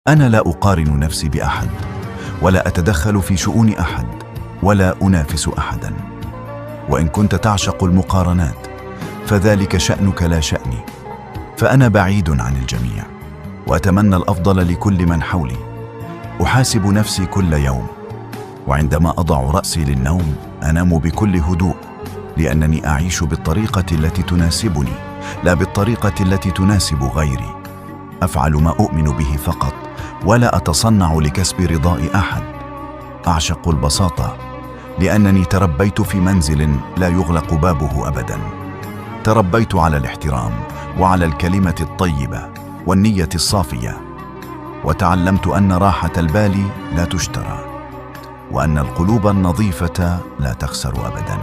أنا لا أقارن نفسي بأحد، ولا أتدخل في شؤون أحد، ولا أنافس أحدا. وإن كنت تعشق المقارنات فذلك شأنك لا شأني، فأنا بعيد عن الجميع، وأتمنى الأفضل لكل من حولي. أحاسب نفسي كل يوم، وعندما أضع رأسي للنوم أنام بكل هدوء، لأنني أعيش بالطريقة التي تناسبني، لا بالطريقة التي تناسب غيري. أفعل ما أؤمن به فقط، ولا أتصنع لكسب رضاء أحد. أعشق البساطة، لأنني تربيت في منزل لا يغلق بابه أبدا. تربيت على الاحترام، وعلى الكلمة الطيبة، والنية الصافية. وتعلمت أن راحة البال لا تشترى، وأن القلوب النظيفة لا تخسر أبدا.